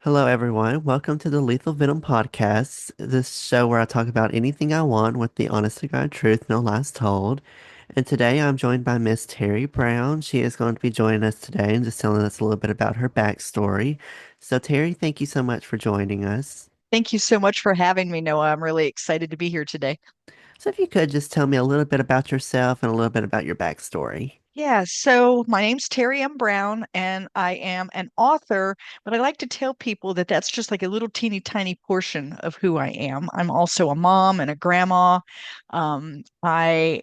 Hello, everyone. Welcome to the Lethal Venom podcast, this show where I talk about anything I want with the honest to God truth, no lies told. And today I'm joined by Miss Teri Brown. She is going to be joining us today and just telling us a little bit about her backstory. So, Teri, thank you so much for joining us. Thank you so much for having me, Noah. I'm really excited to be here today. So, if you could just tell me a little bit about yourself and a little bit about your backstory. Yeah, so my name's Teri M Brown, and I am an author, but I like to tell people that that's just like a little teeny tiny portion of who I am. I'm also a mom and a grandma. I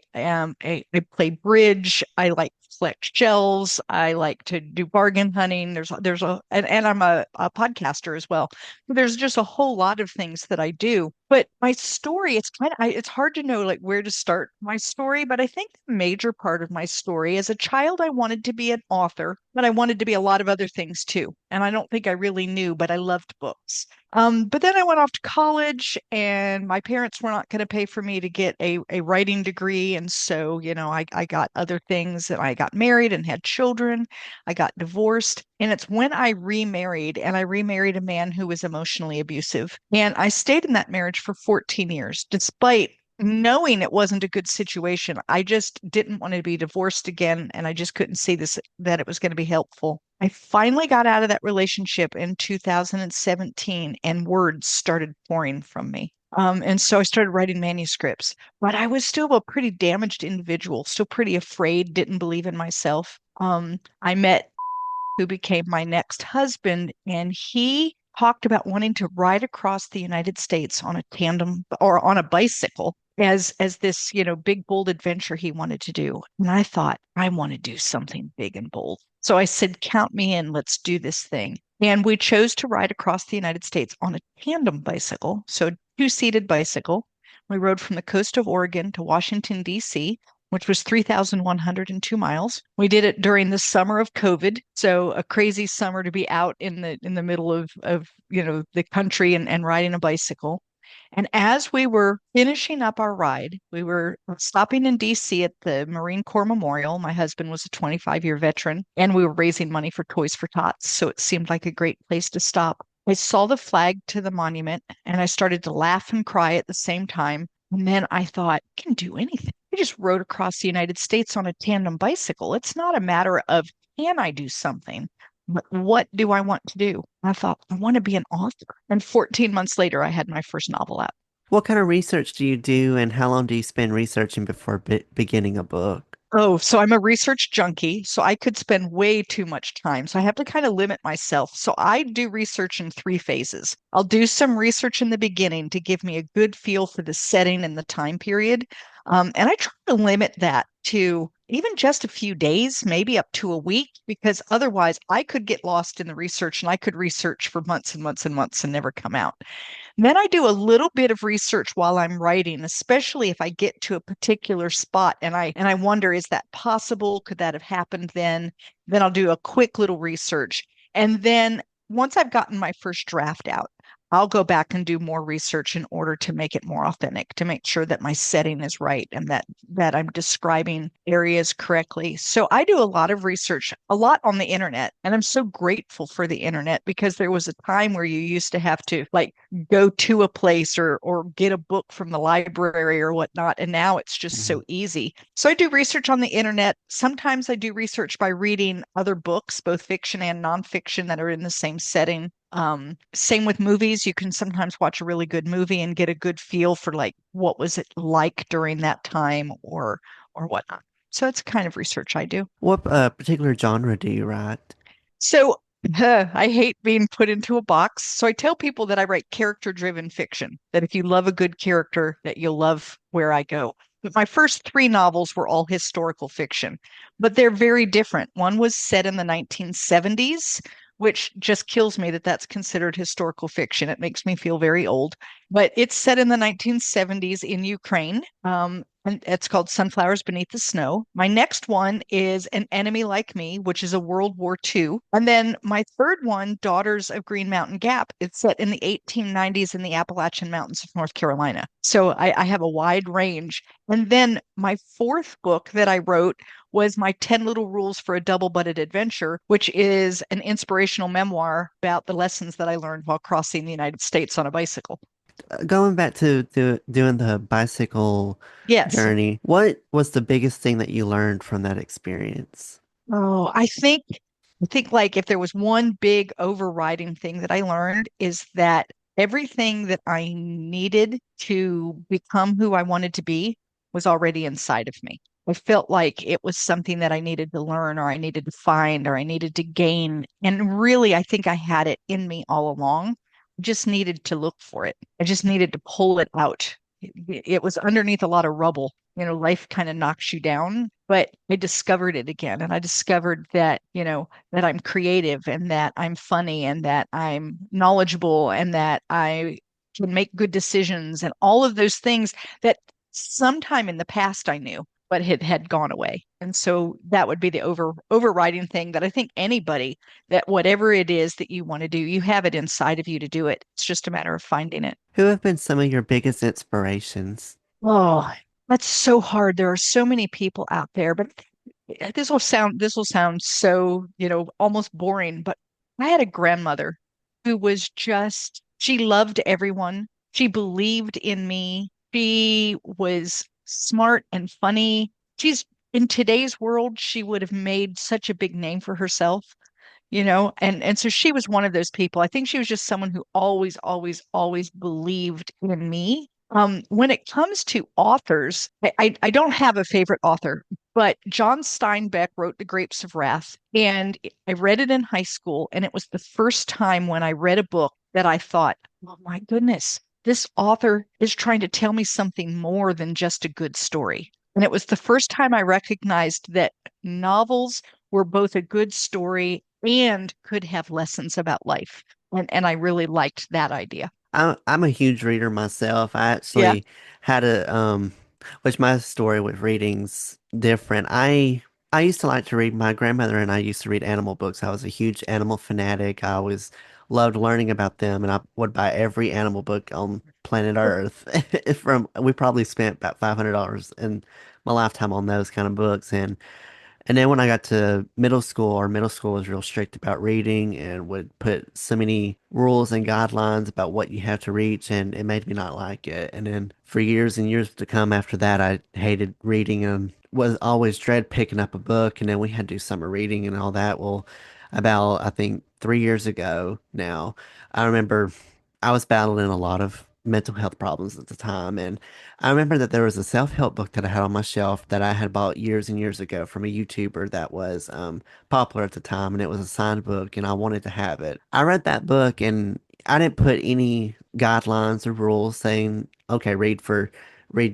play bridge. I like to collect shells. I like to do bargain hunting. And I'm a podcaster as well. There's just a whole lot of things that I do. But my story, it's hard to know like where to start my story, but I think the major part of my story as a child, I wanted to be an author, but I wanted to be a lot of other things too. And I don't think I really knew, but I loved books. But then I went off to college, and my parents were not going to pay for me to get a writing degree. And so, I got other things, and I got married and had children. I got divorced. And it's when I remarried, and I remarried a man who was emotionally abusive. And I stayed in that marriage for 14 years, despite knowing it wasn't a good situation. I just didn't want to be divorced again, and I just couldn't see this that it was going to be helpful. I finally got out of that relationship in 2017, and words started pouring from me. And so I started writing manuscripts, but I was still a pretty damaged individual, still pretty afraid, didn't believe in myself. I met who became my next husband, and he talked about wanting to ride across the United States on a tandem or on a bicycle as this, big bold adventure he wanted to do. And I thought, I want to do something big and bold. So I said, count me in, let's do this thing. And we chose to ride across the United States on a tandem bicycle, so two-seated bicycle. We rode from the coast of Oregon to Washington, D.C., which was 3,102 miles. We did it during the summer of COVID, so a crazy summer to be out in the middle of the country and riding a bicycle. And as we were finishing up our ride, we were stopping in DC at the Marine Corps Memorial. My husband was a 25-year veteran, and we were raising money for Toys for Tots, so it seemed like a great place to stop. I saw the flag to the monument, and I started to laugh and cry at the same time. And then I thought, I can do anything. I just rode across the United States on a tandem bicycle. It's not a matter of can I do something, but what do I want to do? I thought, I want to be an author. And 14 months later, I had my first novel out. What kind of research do you do, and how long do you spend researching before beginning a book? Oh, so I'm a research junkie, so I could spend way too much time. So I have to kind of limit myself. So I do research in three phases. I'll do some research in the beginning to give me a good feel for the setting and the time period. And I try to limit that to even just a few days, maybe up to a week, because otherwise I could get lost in the research and I could research for months and months and months and never come out. Then I do a little bit of research while I'm writing, especially if I get to a particular spot and I wonder, is that possible? Could that have happened then? Then I'll do a quick little research. And then once I've gotten my first draft out, I'll go back and do more research in order to make it more authentic, to make sure that my setting is right and that I'm describing areas correctly. So I do a lot of research, a lot on the internet, and I'm so grateful for the internet because there was a time where you used to have to like go to a place or get a book from the library or whatnot, and now it's just Mhm. so easy. So I do research on the internet. Sometimes I do research by reading other books, both fiction and nonfiction, that are in the same setting. Same with movies. You can sometimes watch a really good movie and get a good feel for like what was it like during that time or whatnot. So it's kind of research I do. What particular genre do you write? So I hate being put into a box. So I tell people that I write character-driven fiction, that if you love a good character, that you'll love where I go. But my first three novels were all historical fiction, but they're very different. One was set in the 1970s, which just kills me that that's considered historical fiction. It makes me feel very old, but it's set in the 1970s in Ukraine. and it's called Sunflowers Beneath the Snow. My next one is An Enemy Like Me, which is a World War II. And then my third one, Daughters of Green Mountain Gap, it's set in the 1890s in the Appalachian Mountains of North Carolina. So I have a wide range. And then my fourth book that I wrote was my 10 Little Rules for a Double-Butted Adventure, which is an inspirational memoir about the lessons that I learned while crossing the United States on a bicycle. Going back to doing the bicycle Yes. journey, what was the biggest thing that you learned from that experience? Oh, I think like if there was one big overriding thing that I learned is that everything that I needed to become who I wanted to be was already inside of me. I felt like it was something that I needed to learn or I needed to find or I needed to gain. And really, I think I had it in me all along. I just needed to look for it. I just needed to pull it out. It was underneath a lot of rubble. Life kind of knocks you down, but I discovered it again. And I discovered that, that I'm creative and that I'm funny and that I'm knowledgeable and that I can make good decisions and all of those things that sometime in the past I knew, but had gone away. And so that would be the overriding thing that I think anybody that whatever it is that you want to do, you have it inside of you to do it. It's just a matter of finding it. Who have been some of your biggest inspirations? Oh, that's so hard. There are so many people out there, but this will sound so, almost boring, but I had a grandmother who was just she loved everyone. She believed in me. She was smart and funny. She's in today's world, she would have made such a big name for herself, and so she was one of those people. I think she was just someone who always, always, always believed in me. When it comes to authors, I don't have a favorite author, but John Steinbeck wrote The Grapes of Wrath, and I read it in high school, and it was the first time when I read a book that I thought, oh my goodness, this author is trying to tell me something more than just a good story. And it was the first time I recognized that novels were both a good story and could have lessons about life. And I really liked that idea. I'm a huge reader myself. I Yeah. actually had which my story with reading's different. I used to like to read. My grandmother and I used to read animal books. I was a huge animal fanatic. I always loved learning about them, and I would buy every animal book on planet Earth. We probably spent about $500 in my lifetime on those kind of books, and then when I got to middle school, our middle school was real strict about reading and would put so many rules and guidelines about what you have to reach, and it made me not like it. And then for years and years to come after that, I hated reading and was always dread picking up a book. And then we had to do summer reading and all that. Well, about I think 3 years ago now, I remember I was battling a lot of mental health problems at the time, and I remember that there was a self-help book that I had on my shelf that I had bought years and years ago from a YouTuber that was popular at the time, and it was a signed book, and I wanted to have it. I read that book, and I didn't put any guidelines or rules saying, okay, read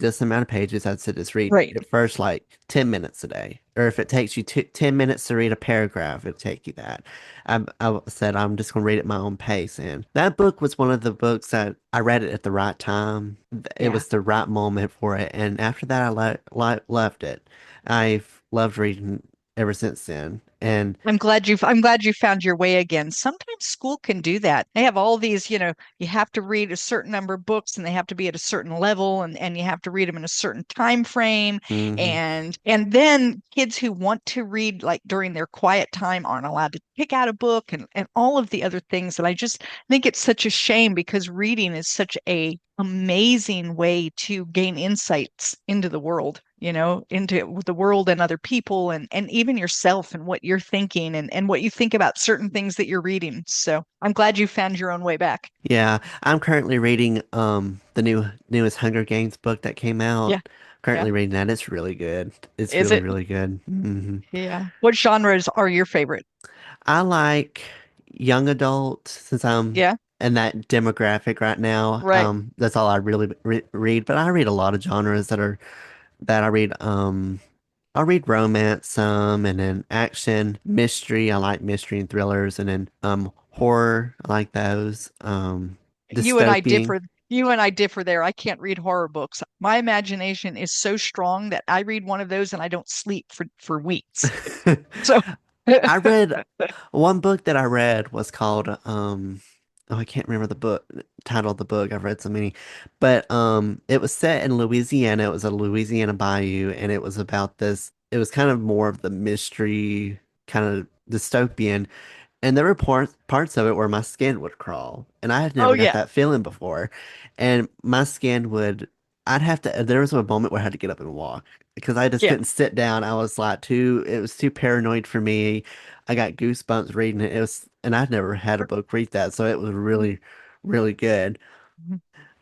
this amount of pages. I'd say just read Right. it first like 10 minutes a day. Or if it takes you 10 minutes to read a paragraph, it'll take you that. I said I'm just going to read at my own pace. And that book was one of the books that I read it at the right time. It Yeah. was the right moment for it. And after that, I loved it. I've loved reading ever since then. And I'm glad you found your way again. Sometimes school can do that. They have all these, you have to read a certain number of books and they have to be at a certain level and you have to read them in a certain time frame. mhm. And then kids who want to read like during their quiet time aren't allowed to pick out a book and all of the other things. And I just think it's such a shame because reading is such a amazing way to gain insights into the world, into the world and other people and even yourself and what you're thinking and what you think about certain things that you're reading. So I'm glad you found your own way back. Yeah, I'm currently reading the newest Hunger Games book that came Yeah. out. Yeah. Currently reading that. It's really good. It's Is really, it? really good. Yeah. What genres are your favorite? I like young adult since I'm Yeah. in that demographic right now. Right. That's all I really read, but I read a lot of genres that I read. I'll read romance some, and then action, mystery. I like mystery and thrillers, and then horror. I like those. You and I Dystopian. differ. You and I differ there. I can't read horror books. My imagination is so strong that I read one of those and I don't sleep for weeks. So, I read one book that I read was called oh, I can't remember the book title of the book. I've read so many. But it was set in Louisiana. It was a Louisiana bayou and it was about this it was kind of more of the mystery kind of dystopian. And there were parts of it where my skin would crawl, and I had oh never got yeah, that feeling before. And my skin would, I'd have to, there was a moment where I had to get up and walk because I just yeah. couldn't sit down. I was like it was too paranoid for me. I got goosebumps reading it. It was, and I'd never had a book read that, so it was really, really good.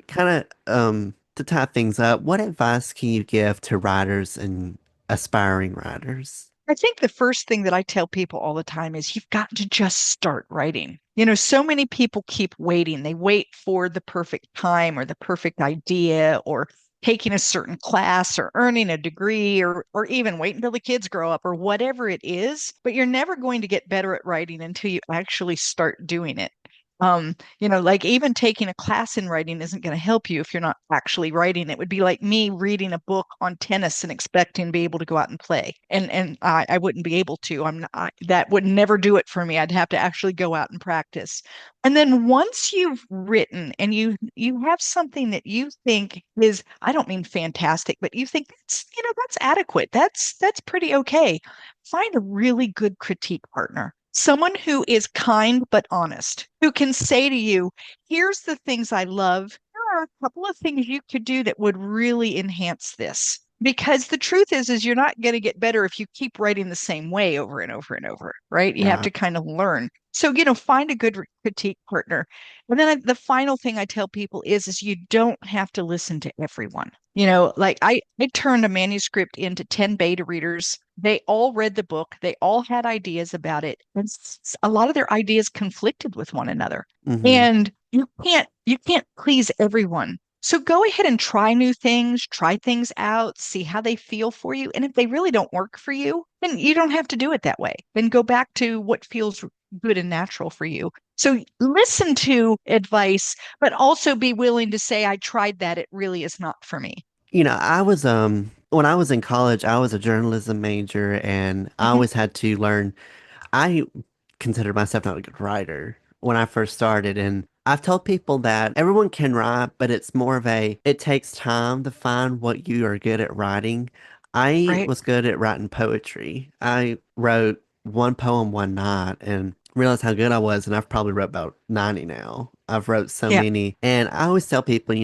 Kind of, to tie things up, what advice can you give to writers and aspiring writers? I think the first thing that I tell people all the time is you've got to just start writing. So many people keep waiting. They wait for the perfect time or the perfect idea or taking a certain class or earning a degree or even wait until the kids grow up or whatever it is. But you're never going to get better at writing until you actually start doing it. Like even taking a class in writing isn't going to help you if you're not actually writing. It would be like me reading a book on tennis and expecting to be able to go out and play. And I wouldn't be able to. That would never do it for me. I'd have to actually go out and practice. And then once you've written and you have something that you think is, I don't mean fantastic, but you think that's adequate. That's pretty okay. Find a really good critique partner. Someone who is kind but honest, who can say to you, here's the things I love. Here are a couple of things you could do that would really enhance this. Because the truth is you're not going to get better if you keep writing the same way over and over and over, right? You have Right. to kind of learn. So, find a good critique partner. And then the final thing I tell people is you don't have to listen to everyone. Like I turned a manuscript into 10 beta readers. They all read the book. They all had ideas about it. And a lot of their ideas conflicted with one another. Hmm. And you can't please everyone. So go ahead and try new things, try things out, see how they feel for you. And if they really don't work for you, then you don't have to do it that way. Then go back to what feels good and natural for you. So listen to advice, but also be willing to say, I tried that. It really is not for me. I was when I was in college, I was a journalism major and I Mhm. always had to learn. I considered myself not a good writer when I first started, and I've told people that everyone can write, but it's more of it takes time to find what you are good at writing. I Right? was good at writing poetry. I wrote one poem one night and realized how good I was, and I've probably wrote about 90 now. I've wrote so Yeah. many, and I always tell people,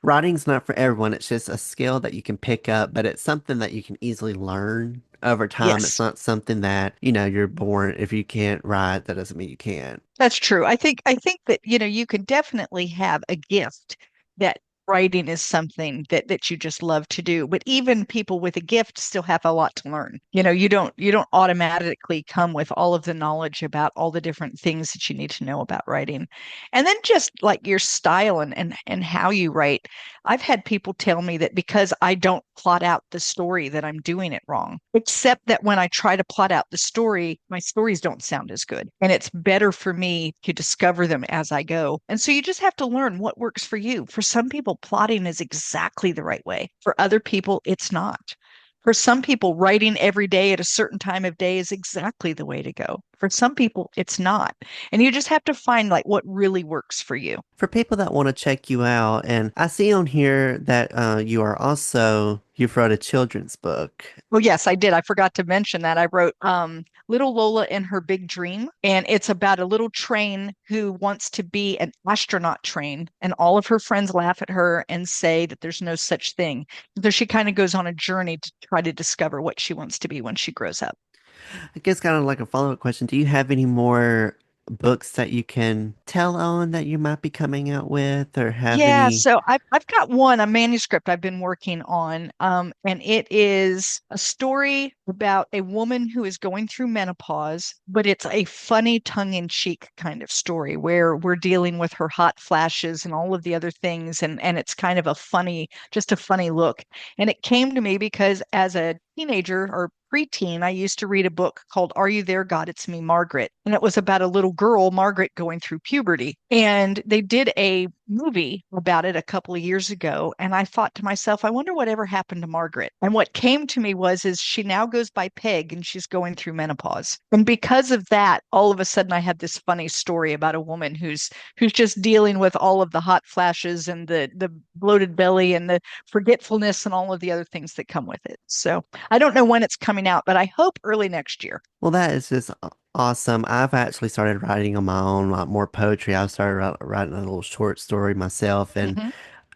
writing's not for everyone. It's just a skill that you can pick up, but it's something that you can easily learn over time. It's Yes. not something that, you're born. If you can't write, that doesn't mean you can't. That's true. I think that you can definitely have a gift that writing is something that you just love to do. But even people with a gift still have a lot to learn. You don't automatically come with all of the knowledge about all the different things that you need to know about writing. And then just like your style and how you write. I've had people tell me that because I don't plot out the story that I'm doing it wrong, except that when I try to plot out the story, my stories don't sound as good. And it's better for me to discover them as I go. And so you just have to learn what works for you. For some people, plotting is exactly the right way. For other people, it's not. For some people, writing every day at a certain time of day is exactly the way to go. For some people, it's not. And you just have to find like what really works for you. For people that want to check you out, and I see on here that you've wrote a children's book. Well, yes, I did. I forgot to mention that. I wrote Little Lola and Her Big Dream, and it's about a little train who wants to be an astronaut train, and all of her friends laugh at her and say that there's no such thing. So she kind of goes on a journey to try to discover what she wants to be when she grows up. I guess kind of like a follow-up question. Do you have any more books that you can tell on that you might be coming out with or have Yeah, any? so I've got a manuscript I've been working on, and it is a story about a woman who is going through menopause, but it's a funny tongue-in-cheek kind of story where we're dealing with her hot flashes and all of the other things, and it's kind of just a funny look. And it came to me because as a teenager or preteen, I used to read a book called Are You There, God? It's Me, Margaret. And it was about a little girl, Margaret, going through puberty. And they did a movie about it a couple of years ago. And I thought to myself, I wonder whatever happened to Margaret. And what came to me is she now goes by Peg and she's going through menopause. And because of that, all of a sudden I had this funny story about a woman who's just dealing with all of the hot flashes and the bloated belly and the forgetfulness and all of the other things that come with it. So I don't know when it's coming out, but I hope early next year. Well, that is just awesome. I've actually started writing on my own, like more poetry. I've started writing a little short story myself, and Hmm.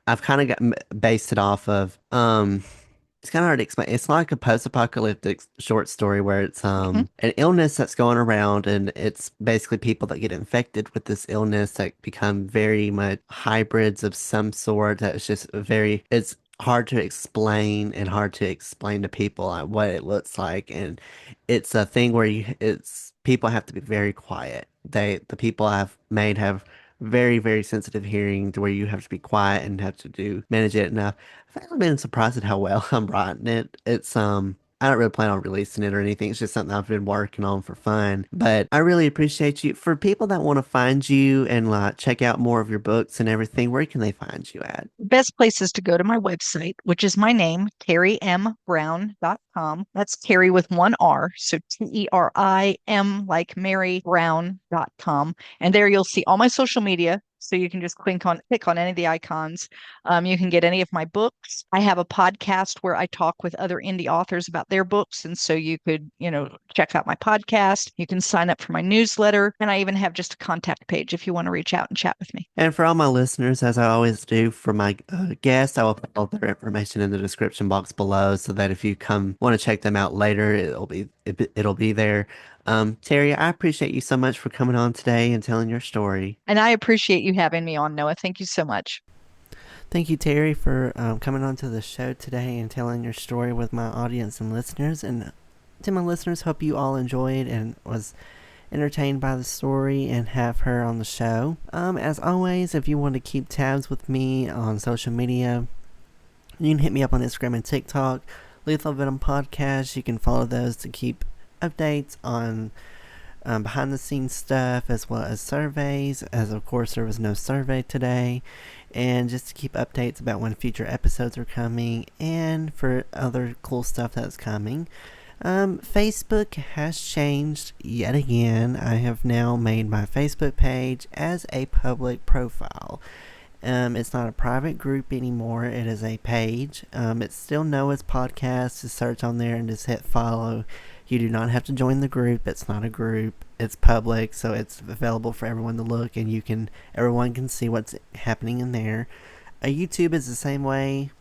I've kind of got based it off of it's kind of hard to explain. It's like a post-apocalyptic short story where it's Hmm. an illness that's going around, and it's basically people that get infected with this illness that become very much hybrids of some sort. That's just very it's hard to explain and hard to explain to people like what it looks like, and it's a thing where it's people have to be very quiet. The people I've made have very sensitive hearing to where you have to be quiet and have to manage it. And I've actually been surprised at how well I'm writing it. It's I don't really plan on releasing it or anything. It's just something I've been working on for fun. But I really appreciate you. For people that want to find you and like check out more of your books and everything, where can they find you at? The best place is to go to my website, which is my name, TeriMBrown.com. That's Terry with one R. So TERIM like Mary Brown.com. And there you'll see all my social media. So you can just click on any of the icons. You can get any of my books. I have a podcast where I talk with other indie authors about their books. And so you could, check out my podcast. You can sign up for my newsletter. And I even have just a contact page if you want to reach out and chat with me. And for all my listeners, as I always do for my guests, I will put all their information in the description box below so that if you come want to check them out later, it'll be there. Terry, I appreciate you so much for coming on today and telling your story. And I appreciate you having me on, Noah. Thank you so much. Thank you, Terry, for coming on to the show today and telling your story with my audience and listeners. And to my listeners, hope you all enjoyed and was entertained by the story and have her on the show. As always, if you want to keep tabs with me on social media, you can hit me up on Instagram and TikTok, Lethal Venom Podcast. You can follow those to keep updates on behind the scenes stuff as well as surveys, as of course there was no survey today, and just to keep updates about when future episodes are coming and for other cool stuff that's coming. Facebook has changed yet again. I have now made my Facebook page as a public profile. It's not a private group anymore. It is a page. It's still Noah's Podcast. Just search on there and just hit follow. You do not have to join the group. It's not a group. It's public, so it's available for everyone to look, and everyone can see what's happening in there. YouTube is the same way.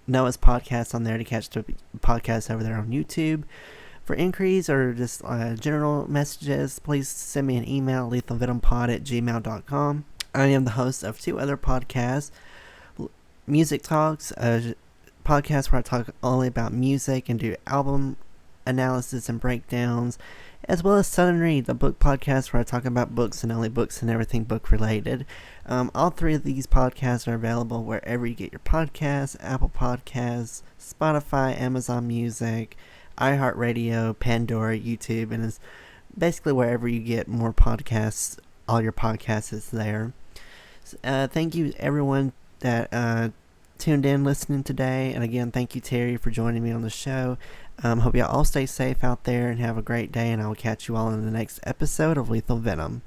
Noah's Podcast on there to catch the podcast over there on YouTube. For inquiries or just general messages, please send me an email, lethalvenompod@gmail.com. I am the host of two other podcasts, Music Talks, a podcast where I talk only about music and do album analysis and breakdowns, as well as Southern Read, the book podcast where I talk about books and only books and everything book related. All three of these podcasts are available wherever you get your podcasts: Apple Podcasts, Spotify, Amazon Music, iHeartRadio, Pandora, YouTube, and it's basically wherever you get more podcasts. All your podcasts is there. Thank you everyone that tuned in listening today, and again, thank you Terry for joining me on the show. Hope y'all all stay safe out there and have a great day, and I will catch you all in the next episode of Lethal Venom.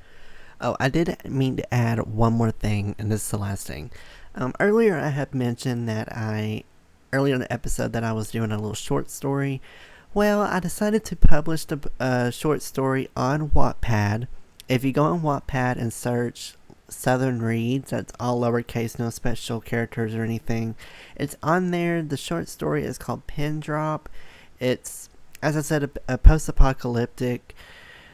Oh, I did mean to add one more thing, and this is the last thing. Earlier I had mentioned that earlier in the episode that I was doing a little short story. Well, I decided to publish the short story on Wattpad. If you go on Wattpad and search Southern Reads, that's all lowercase, no special characters or anything. It's on there. The short story is called Pin Drop. It's, as I said, a post-apocalyptic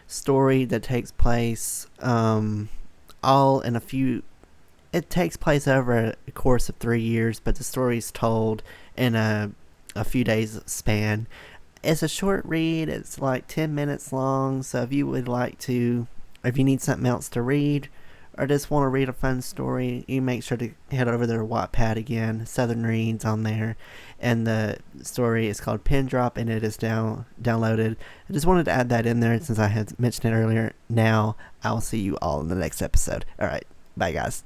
story that takes place all in a few... It takes place over a course of 3 years, but the story is told in a few days span. It's a short read. It's like 10 minutes long, so if you need something else to read or just want to read a fun story, you make sure to head over to Wattpad again. Southern Reads on there, and the story is called Pin Drop, and it is downloaded. I just wanted to add that in there since I had mentioned it earlier. Now I'll see you all in the next episode. All right, bye guys.